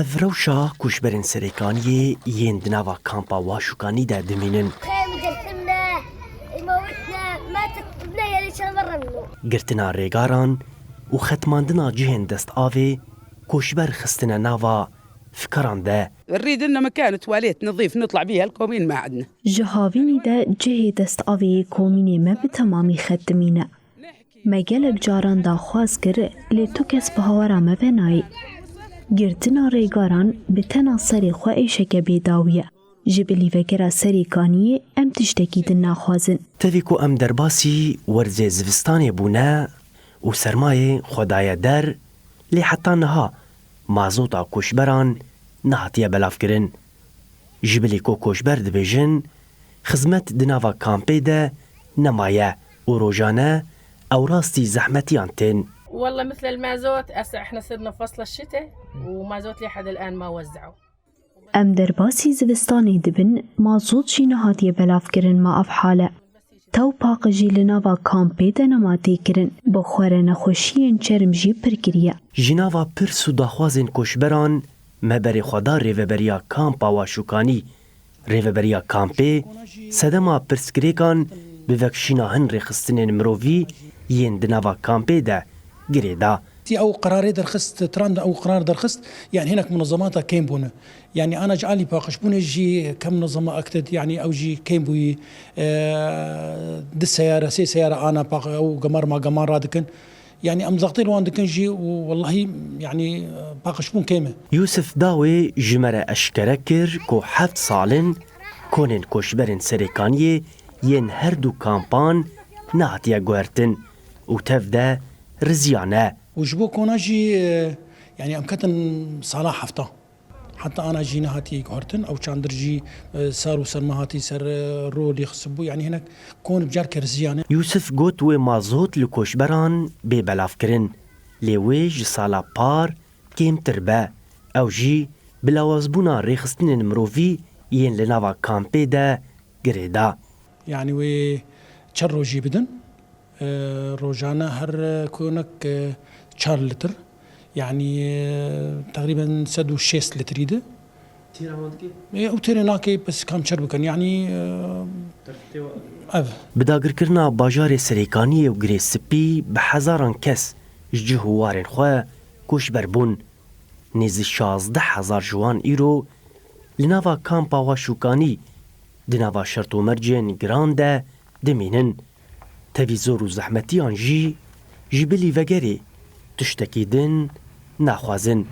Evrewşa kuşberên serêkaniyê yên di nava kampa Waxûkanî de dimînin. Girtina rêgaran û xetmandina cihên destavê koçber xistine nava fikaran de. نريد لنا مكان تواليت نظيف نطلع بيها الكومين ما عندنا. جهاوینی ده جهê destavê komînê me bi temamî xet dimîne. Me gelek caran daxwaz kir lê tu kes bi hawara me ve nayê. Girtina rêgaran bi tena serê xwe êşeke bêdawî ye. Ji bi lîvegera serêkaniyê em tiştekî din naxwazin. Tevî ku em derbasî werzê zivistanê bûne û sermayê xwe daye der, lê heta niha mazota koçberan nehatiye belavkirin. Ji bilî ku koçber dibêjin, xizmet di nava kampê de nemaye û rojane ew rastî zehmetiyan tên. والله مثل المازوت هسه احنا صرنا فصل الشتاء ومازوت لحد الان ما وزعوا. Em derbasî zivistanê dibin, mazot jî nehatiye belavkirin ma ev hale. Tewpaq jî li nava kampê de nema têkirin, bi xwere nexweşiyên çerm jî pir kiriye. Ji nava pirs û daxwazên koçberan me berê xwedar rêveberiya kampa Waxûkanî. Rêveberiya kampê sedema pirskirêkan bi vekşîna hin rêxistinên mirovî yên di nava kampê de girê da. أو قرار درخست تراند أو قرار درخست يعني هناك منظمات كيم بونه يعني أنا جعلي باقش بونه جي كم منظمة أكتد يعني أو جي كيم بوي دي سيارة سي سيارة أنا باق أو قمر ما قمر رادكن يعني أم زغطير وان دكن جي والله يعني باقش بون كيمة. Yusuf dawê ji me re eşkere kir ku heft salin konên koçberên serêkaniyê yên her du kampan nehatiye guhertin û tev de riziyane. وجبو كونا جي يعني أم كتن صلاح حفطة حتى أنا جي نهاتي كهرتن أو شاندر جي سارو سرمهاتي سر رولي خصبو يعني هناك كون بجار كرزيانة. Yusuf got wê mazot li koçberan bê belavkirin lê wê ji sala par kêmtir be. Ew jî bi lawazbûna rêxistinên mirovî yên li nava kampê de girê da. يعني وي تشرو جي بدن روجانا هر كونك 4 لتر يعني تقريبا سدو 6 لتر يده او تيرناكي بس كم شربكن يعني Bi dagirkirina bajarê serêkaniyê û girê spî bi hezaran kes ji cihûwarên xwe koçber bûn. Nêzî 16,000 ciwan îro li nava kampa Waxûkanî di nava şert û mercên giran de dimînin. Tevî zor û zehmetiyan jî ji bi lîvegerê tiştekî din naxwazin.